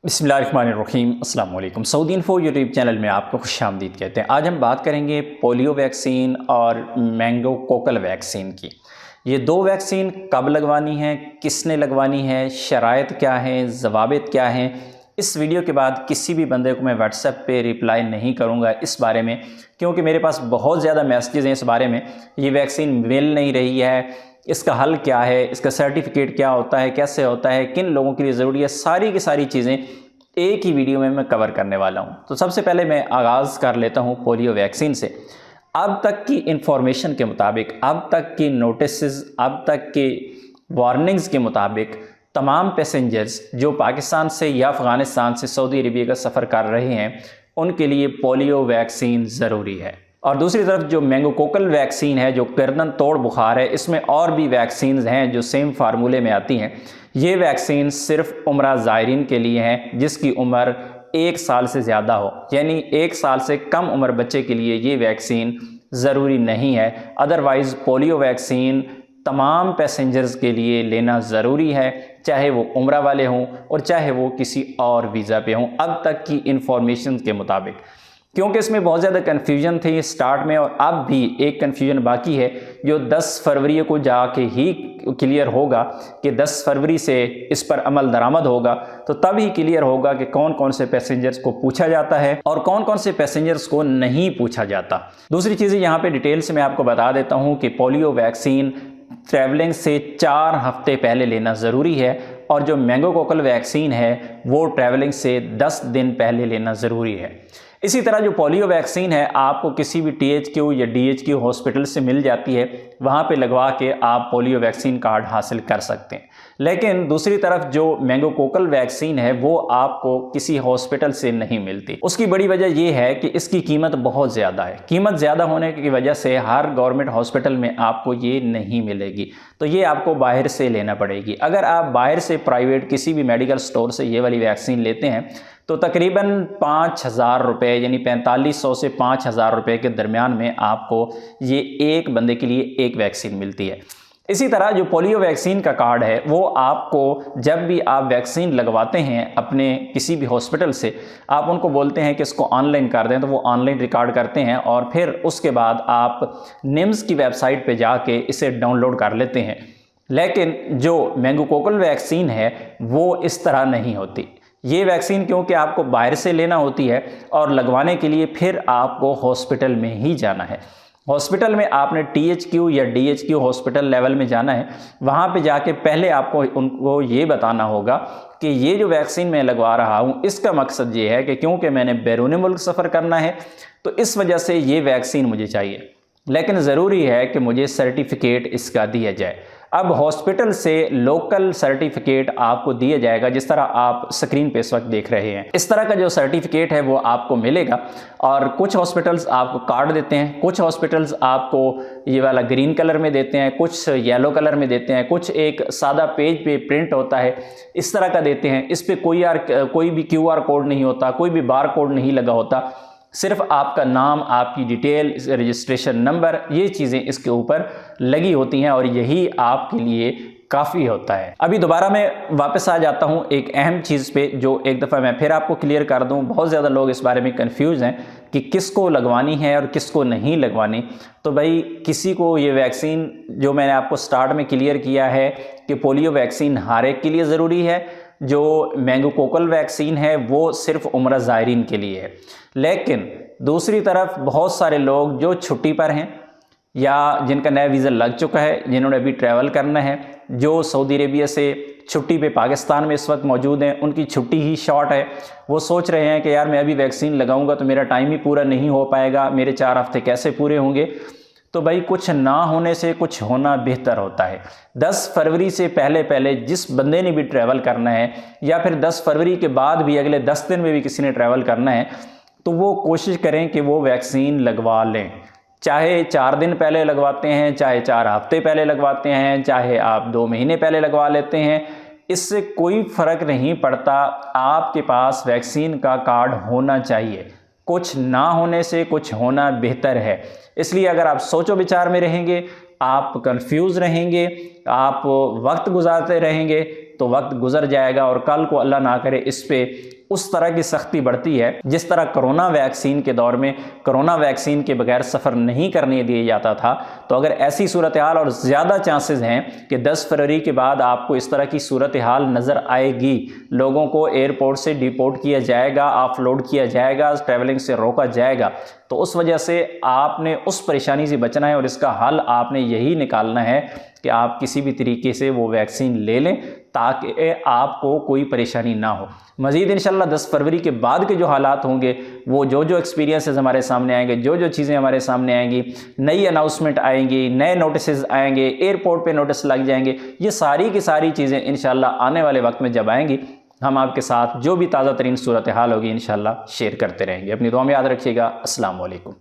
बिस्मिल्लाहिर्रहमानिर्रहीम अस्सलाम वालेकुम। सऊदी इन्फो यूट्यूब चैनल में आपको खुशामदीद कहते हैं। आज हम बात करेंगे पोलियो वैक्सीन और मेनिंगोकोकल वैक्सीन की। ये दो वैक्सीन कब लगवानी है, किसने लगवानी है, शराइत क्या हैं, ज़वाबित क्या हैं। इस वीडियो के बाद किसी भी बंदे को मैं व्हाट्सएप पे रिप्लाई नहीं करूँगा इस बारे में, क्योंकि मेरे पास बहुत ज़्यादा मैसेजेस हैं इस बारे में। ये वैक्सीन मिल नहीं रही है, इसका हल क्या है, इसका सर्टिफिकेट क्या होता है, कैसे होता है, किन लोगों के लिए ज़रूरी है, सारी की सारी चीज़ें एक ही वीडियो में मैं कवर करने वाला हूं। तो सबसे पहले मैं आगाज़ कर लेता हूं पोलियो वैक्सीन से। अब तक की इंफॉर्मेशन के मुताबिक, अब तक की नोटिस, अब तक की वार्निंग्स के मुताबिक तमाम पैसेंजर्स जो पाकिस्तान से या अफ़गानिस्तान से सऊदी अरबिया का सफ़र कर रहे हैं उनके लिए पोलियो वैक्सीन ज़रूरी है। और दूसरी तरफ जो मेनिंगोकोकल वैक्सीन है, जो गर्दन तोड़ बुखार है, इसमें और भी वैक्सीन हैं जो सेम फार्मूले में आती हैं। ये वैक्सीन सिर्फ उम्रा ज़ायरीन के लिए हैं जिसकी उम्र 1 साल से ज़्यादा हो, यानी 1 साल से कम उम्र बच्चे के लिए ये वैक्सीन ज़रूरी नहीं है। अदरवाइज़ पोलियो वैक्सीन तमाम पैसेंजर्स के लिए लेना ज़रूरी है, चाहे वो उम्रा वाले हों और चाहे वो किसी और वीज़ा पे हों, अब तक की इंफॉर्मेशन के मुताबिक। क्योंकि इसमें बहुत ज़्यादा कन्फ्यूजन थी स्टार्ट में, और अब भी एक कन्फ्यूजन बाकी है जो 10 फरवरी को जाके ही क्लियर होगा कि 10 फरवरी से इस पर अमल दरामद होगा, तो तब ही क्लियर होगा कि कौन कौन से पैसेंजर्स को पूछा जाता है और कौन कौन से पैसेंजर्स को नहीं पूछा जाता। दूसरी चीज़ यहाँ पे डिटेल से मैं आपको बता देता हूँ कि पोलियो वैक्सीन ट्रैवलिंग से 4 हफ्ते पहले लेना ज़रूरी है, और जो मेनिंगोकोकल वैक्सीन है वो ट्रैवलिंग से 10 दिन पहले लेना ज़रूरी है। इसी तरह जो पोलियो वैक्सीन है आपको किसी भी THQ या DHQ हॉस्पिटल से मिल जाती है, वहाँ पे लगवा के आप पोलियो वैक्सीन कार्ड हासिल कर सकते हैं। लेकिन दूसरी तरफ जो मेनिंगोकोकल वैक्सीन है वो आपको किसी हॉस्पिटल से नहीं मिलती। उसकी बड़ी वजह ये है कि इसकी कीमत बहुत ज़्यादा है। कीमत ज़्यादा होने की वजह से हर गवर्नमेंट हॉस्पिटल में आपको ये नहीं मिलेगी, तो ये आपको बाहर से लेना पड़ेगी। अगर आप बाहर से प्राइवेट किसी भी मेडिकल स्टोर से ये वाली वैक्सीन लेते हैं तो तकरीबन 5,000 रुपये, यानी 4500 से 5,000 रुपये के दरमियान में आपको ये एक बंदे के लिए एक वैक्सीन मिलती है। इसी तरह जो पोलियो वैक्सीन का कार्ड है वो आपको जब भी आप वैक्सीन लगवाते हैं अपने किसी भी हॉस्पिटल से, आप उनको बोलते हैं कि इसको ऑनलाइन कर दें, तो वो ऑनलाइन रिकॉर्ड करते हैं और फिर उसके बाद आप निम्स की वेबसाइट पे जाके इसे डाउनलोड कर लेते हैं। लेकिन जो मेनिंगोकोकल वैक्सीन है वो इस तरह नहीं होती। ये वैक्सीन क्योंकि आपको बाहर से लेना होती है और लगवाने के लिए फिर आपको हॉस्पिटल में ही जाना है। हॉस्पिटल में आपने THQ या DHQ हॉस्पिटल लेवल में जाना है। वहाँ पे जाके पहले आपको उनको ये बताना होगा कि ये जो वैक्सीन मैं लगवा रहा हूँ इसका मकसद ये है कि क्योंकि मैंने बैरून मुल्क सफ़र करना है तो इस वजह से ये वैक्सीन मुझे चाहिए, लेकिन ज़रूरी है कि मुझे सर्टिफिकेट इसका दिया जाए। अब हॉस्पिटल से लोकल सर्टिफिकेट आपको दिया जाएगा, जिस तरह आप स्क्रीन पे इस वक्त देख रहे हैं। इस तरह का जो सर्टिफिकेट है वो आपको मिलेगा, और कुछ हॉस्पिटल्स आपको कार्ड देते हैं, कुछ हॉस्पिटल्स आपको ये वाला ग्रीन कलर में देते हैं, कुछ येलो कलर में देते हैं, कुछ एक सादा पेज पे प्रिंट होता है इस तरह का देते हैं। इस पर कोई भी QR कोड नहीं होता, कोई भी बार कोड नहीं लगा होता, सिर्फ आपका नाम, आपकी डिटेल, रजिस्ट्रेशन नंबर, ये चीज़ें इसके ऊपर लगी होती हैं और यही आपके लिए काफ़ी होता है। अभी दोबारा मैं वापस आ जाता हूँ एक अहम चीज़ पे, जो एक दफ़ा मैं फिर आपको क्लियर कर दूँ। बहुत ज़्यादा लोग इस बारे में कंफ्यूज हैं कि किसको लगवानी है और किसको नहीं लगवानी। तो भाई किसी को ये वैक्सीन, जो मैंने आपको स्टार्ट में क्लियर किया है कि पोलियो वैक्सीन हर एक के लिए ज़रूरी है, जो मेनिंगोकोकल वैक्सीन है वो सिर्फ उम्रा ज़ायरीन के लिए है। लेकिन दूसरी तरफ बहुत सारे लोग जो छुट्टी पर हैं या जिनका नया वीज़ा लग चुका है, जिन्होंने अभी ट्रैवल करना है, जो सऊदी अरेबिया से छुट्टी पे पाकिस्तान में इस वक्त मौजूद हैं, उनकी छुट्टी ही शॉर्ट है, वो सोच रहे हैं कि यार मैं अभी वैक्सीन लगाऊंगा तो मेरा टाइम ही पूरा नहीं हो पाएगा, मेरे 4 हफ्ते कैसे पूरे होंगे। तो भाई कुछ ना होने से कुछ होना बेहतर होता है। 10 फरवरी से पहले पहले जिस बंदे ने भी ट्रैवल करना है, या फिर 10 फरवरी के बाद भी अगले 10 दिन में भी किसी ने ट्रैवल करना है, तो वो कोशिश करें कि वो वैक्सीन लगवा लें। चाहे 4 दिन पहले लगवाते हैं, चाहे 4 हफ्ते पहले लगवाते हैं, चाहे आप 2 महीने पहले लगवा लेते हैं, इससे कोई फ़र्क नहीं पड़ता। आपके पास वैक्सीन का कार्ड होना चाहिए। कुछ ना होने से कुछ होना बेहतर है। इसलिए अगर आप सोचो विचार में रहेंगे, आप कंफ्यूज रहेंगे, आप वक्त गुजारते रहेंगे, तो वक्त गुजर जाएगा और कल को अल्लाह ना करे इस पे उस तरह की सख्ती बढ़ती है जिस तरह कोरोना वैक्सीन के दौर में कोरोना वैक्सीन के बगैर सफ़र नहीं करने दिया जाता था, तो अगर ऐसी सूरत हाल और ज़्यादा चांसेस हैं कि 10 फरवरी के बाद आपको इस तरह की सूरत हाल नज़र आएगी, लोगों को एयरपोर्ट से डिपोर्ट किया जाएगा, ऑफलोड किया जाएगा, ट्रैवलिंग से रोका जाएगा, तो उस वजह से आपने उस परेशानी से बचना है और इसका हल आपने यही निकालना है कि आप किसी भी तरीके से वो वैक्सीन ले लें ताकि आपको कोई परेशानी ना हो। मज़ीद इंशाल्लाह 10 फरवरी के बाद के जो हालात होंगे, वो जो एक्सपीरियंसेस हमारे सामने आएंगे, जो चीज़ें हमारे सामने आएंगी, नई अनाउंसमेंट आएंगी, नए नोटिस आएंगे, एयरपोर्ट पे नोटिस लग जाएंगे, ये सारी की सारी चीज़ें इंशाल्लाह आने वाले वक्त में जब आएंगी, हम आपके साथ जो भी ताज़ा तरीन सूरत हाल होगी इंशाल्लाह शेयर करते रहेंगे। अपनी दुआ में याद रखिएगा। अस्सलाम वालेकुम।